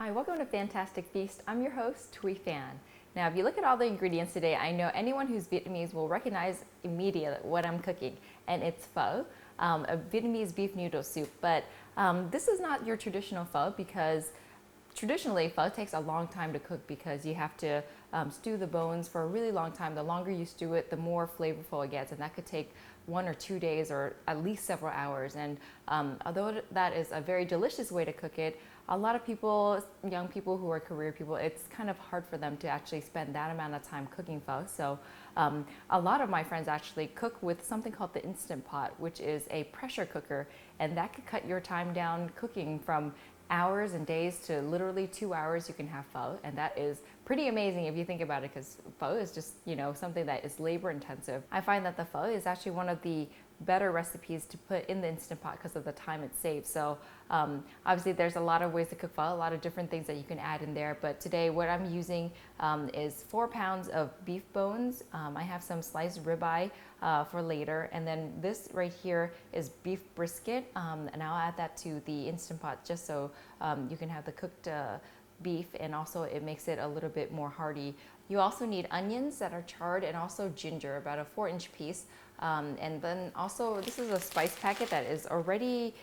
Hi, welcome to Phantastic Feast. I'm your host, Thuy Phan. Now, if you look at all the ingredients today, I know anyone who's Vietnamese will recognize immediately what I'm cooking, and it's pho, a Vietnamese beef noodle soup. But this is not your traditional pho because traditionally pho takes a long time to cook because you have to stew the bones for a really long time. The longer you stew it, the more flavorful it gets, and that could take 1 or 2 days or at least several hours. And although that is a very delicious way to cook it, a lot of people, young people who are career people, it's kind of hard for them to actually spend that amount of time cooking pho. So a lot of my friends actually cook with something called the Instant Pot, which is a pressure cooker, and that could cut your time down cooking from hours and days to literally 2 hours you can have pho, and that is pretty amazing if you think about it, because pho is just, you know, something that is labor intensive. I find that the pho is actually one of the better recipes to put in the Instant Pot because of the time it saves. So obviously there's a lot of ways to cook pho, a lot of different things that you can add in there, but today what I'm using is 4 pounds of beef bones. I have some sliced ribeye for later, and then this right here is beef brisket, and I'll add that to the Instant Pot just so you can have the cooked beef, and also it makes it a little bit more hearty. You also need onions that are charred and also ginger, about a 4-inch piece. And then also this is a spice packet that is already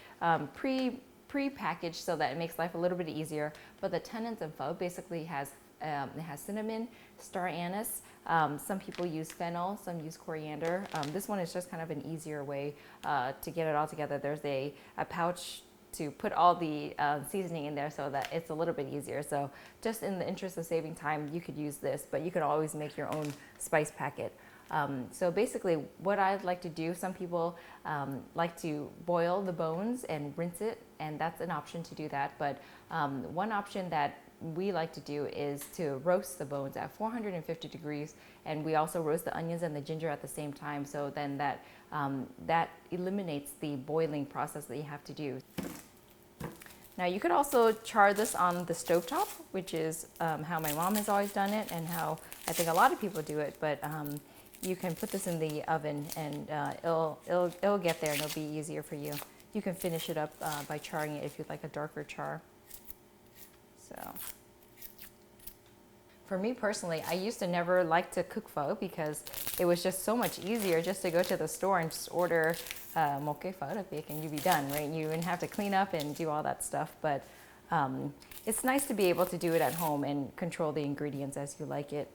pre-packaged so that it makes life a little bit easier. But the tenets of pho basically has it has cinnamon, star anise. Some people use fennel, some use coriander. This one is just kind of an easier way to get it all together. There's a pouch to put all the seasoning in there so that it's a little bit easier. So just in the interest of saving time, you could use this, but you could always make your own spice packet. So basically what I'd like to do, some people like to boil the bones and rinse it, and that's an option to do that. But one option that we like to do is to roast the bones at 450 degrees, and we also roast the onions and the ginger at the same time, so then that eliminates the boiling process that you have to do. Now you could also char this on the stovetop, which is how my mom has always done it and how I think a lot of people do it, but you can put this in the oven and it'll get there and it'll be easier for you. You can finish it up by charring it if you'd like a darker char. So for me personally, I used to never like to cook pho because it was just so much easier just to go to the store and just order một cái phở đặc biệt and you'd be done, right? You wouldn't have to clean up and do all that stuff, but it's nice to be able to do it at home and control the ingredients as you like it.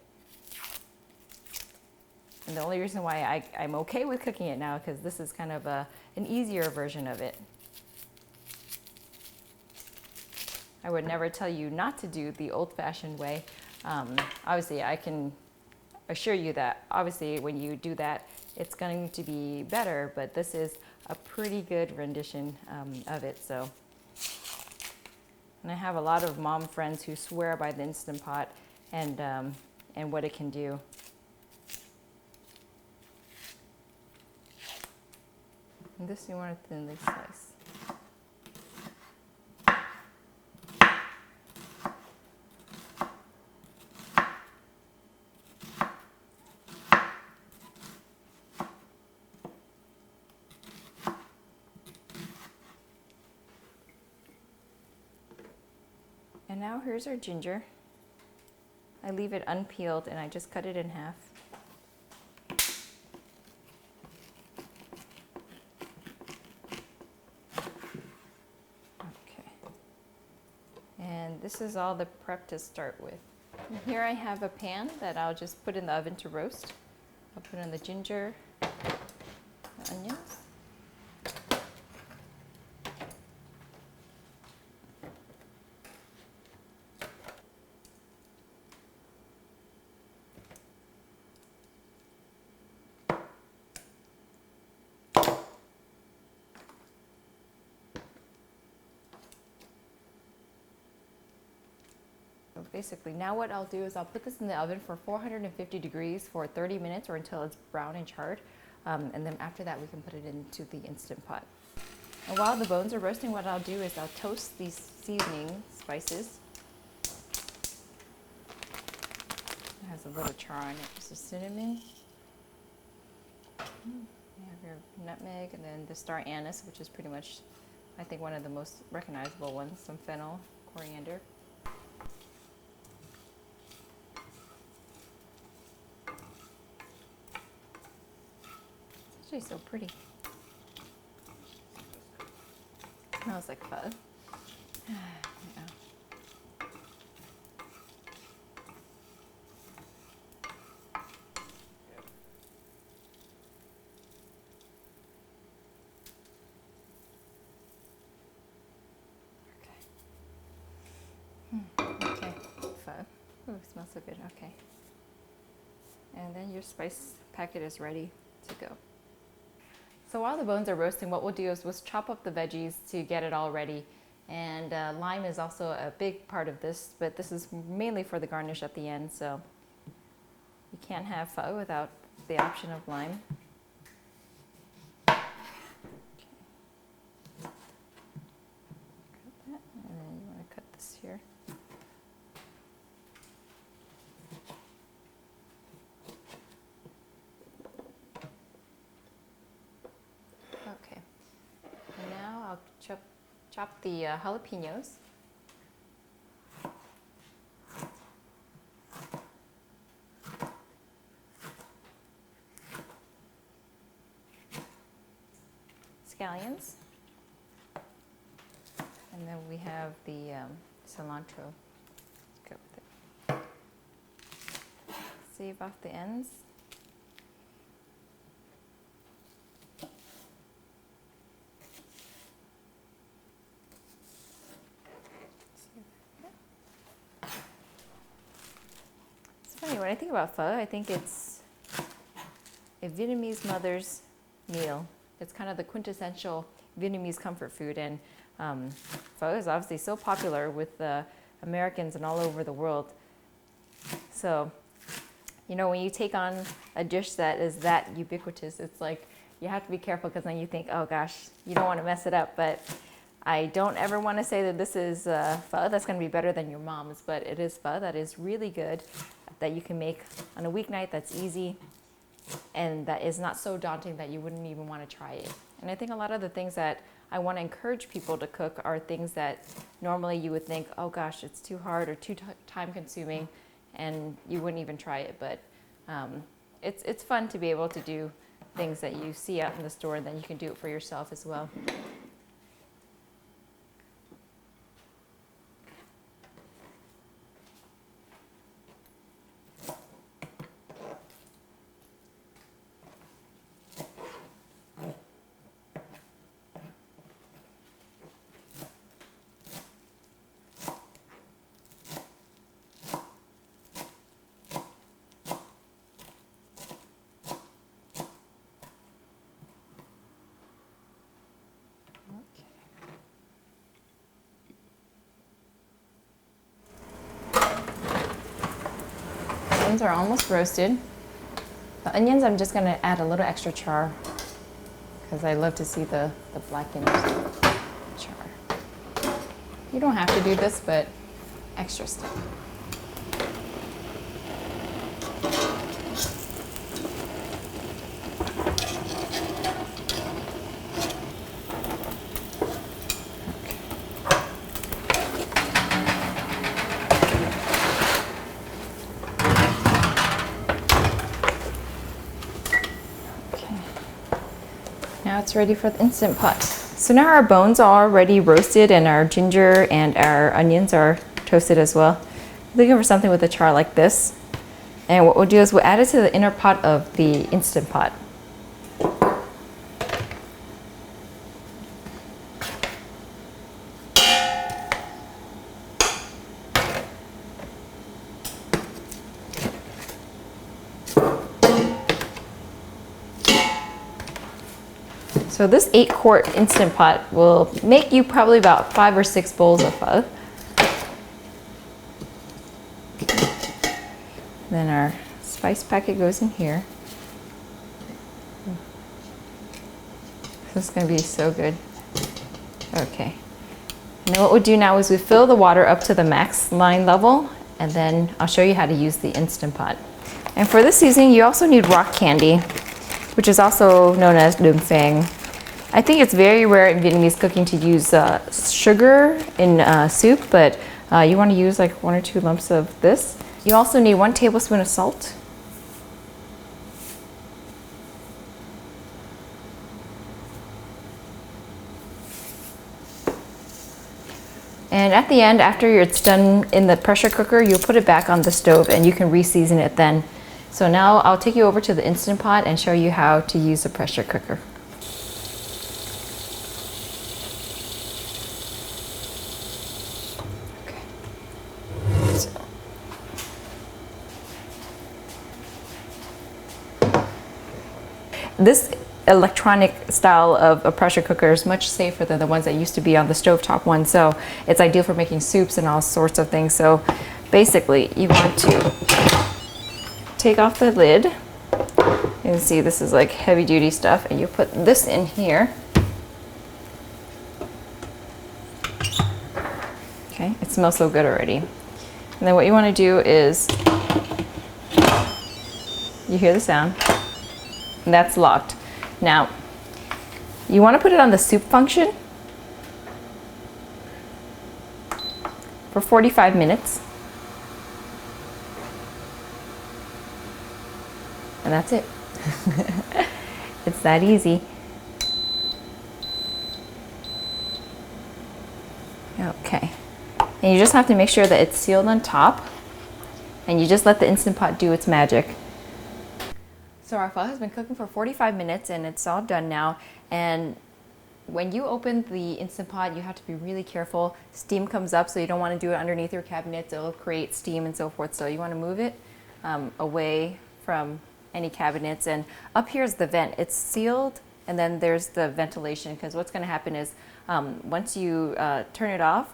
And the only reason why I'm okay with cooking it now because this is kind of an easier version of it. I would never tell you not to do the old-fashioned way. Obviously, I can assure you that obviously when you do that, it's going to be better, but this is a pretty good rendition of it. So, and I have a lot of mom friends who swear by the Instant Pot and what it can do. And this you want to thinly slice. And now here's our ginger. I leave it unpeeled and I just cut it in half. Okay. And this is all the prep to start with. And here I have a pan that I'll just put in the oven to roast. I'll put in the ginger, the onions. Basically, now what I'll do is I'll put this in the oven for 450 degrees for 30 minutes or until it's brown and charred. And then after that, we can put it into the Instant Pot. And while the bones are roasting, what I'll do is I'll toast these seasoning spices. It has a little char on it. This is cinnamon. You have your nutmeg, and then the star anise, which is pretty much, I think, one of the most recognizable ones. Some fennel, coriander. actually so pretty. Smells like pho. Yeah. Okay, pho. Ooh, smells so good. Okay. And then your spice packet is ready to go. So while the bones are roasting, what we'll do is we'll chop up the veggies to get it all ready. And lime is also a big part of this, but this is mainly for the garnish at the end. So you can't have pho without the option of lime. Okay. Cut that, and then you want to cut this here. Okay, and now I'll chop the jalapenos. Scallions. And then we have the cilantro. Let's go with it. Save off the ends. When I think about pho, I think it's a Vietnamese mother's meal. It's kind of the quintessential Vietnamese comfort food, and pho is obviously so popular with Americans and all over the world. So, you know, when you take on a dish that is that ubiquitous, it's like you have to be careful, because then you think, oh gosh, you don't want to mess it up. But I don't ever want to say that this is pho that's going to be better than your mom's, but it is pho that is really good, that you can make on a weeknight, that's easy, and that is not so daunting that you wouldn't even want to try it. And I think a lot of the things that I want to encourage people to cook are things that normally you would think, oh gosh, it's too hard or too time consuming, and you wouldn't even try it. But it's fun to be able to do things that you see out in the store, and then you can do it for yourself as well. Onions are almost roasted. The onions, I'm just going to add a little extra char, because I love to see the blackened char. You don't have to do this, but extra stuff. Now it's ready for the Instant Pot. So now our bones are already roasted, and our ginger and our onions are toasted as well. Looking for something with a char like this. And what we'll do is we'll add it to the inner pot of the Instant Pot. So this 8-quart Instant Pot will make you probably about 5 or 6 bowls of pho. Then our spice packet goes in here. This is going to be so good. Okay. And then what we'll do now is we fill the water up to the max line level, and then I'll show you how to use the Instant Pot. And for this seasoning, you also need rock candy, which is also known as Dum Phang. I think it's very rare in Vietnamese cooking to use sugar in soup, but you want to use like 1 or 2 lumps of this. You also need 1 tablespoon of salt. And at the end, after it's done in the pressure cooker, you'll put it back on the stove and you can re-season it then. So now I'll take you over to the Instant Pot and show you how to use the pressure cooker. This electronic style of a pressure cooker is much safer than the ones that used to be on the stovetop one. So it's ideal for making soups and all sorts of things. So basically you want to take off the lid. You can see this is like heavy duty stuff, and you put this in here. Okay, it smells so good already. And then what you want to do is, you hear the sound, and that's locked. Now, you want to put it on the soup function for 45 minutes. And that's it. It's that easy. Okay. And you just have to make sure that it's sealed on top, and you just let the Instant Pot do its magic. So our pho has been cooking for 45 minutes and it's all done now. And when you open the Instant Pot, you have to be really careful. Steam comes up, so you don't want to do it underneath your cabinets. It'll create steam and so forth. So you want to move it away from any cabinets. And up here is the vent. It's sealed, and then there's the ventilation, because what's going to happen is once you turn it off,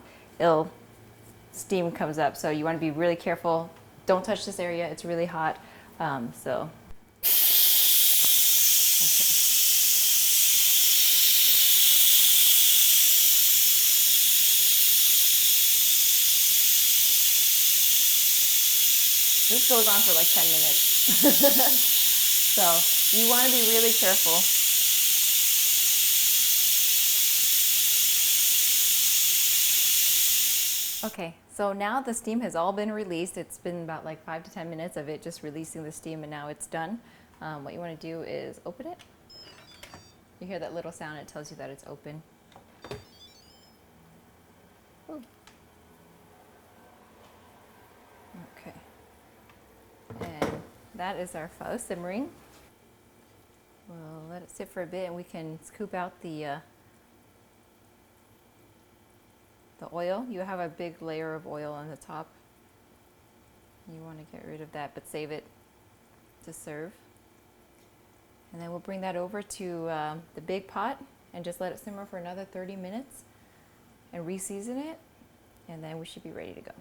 steam comes up. So you want to be really careful. Don't touch this area. It's really hot. This goes on for like 10 minutes. So you want to be really careful. Okay, so now the steam has all been released. It's been about like 5 to 10 minutes of it just releasing the steam, and now it's done. What you want to do is open it. You hear that little sound, it tells you that it's open. Ooh. Okay. And that is our pho simmering. We'll let it sit for a bit, and we can scoop out the oil. You have a big layer of oil on the top. You want to get rid of that, but save it to serve. And then we'll bring that over to the big pot and just let it simmer for another 30 minutes and re-season it, and then we should be ready to go.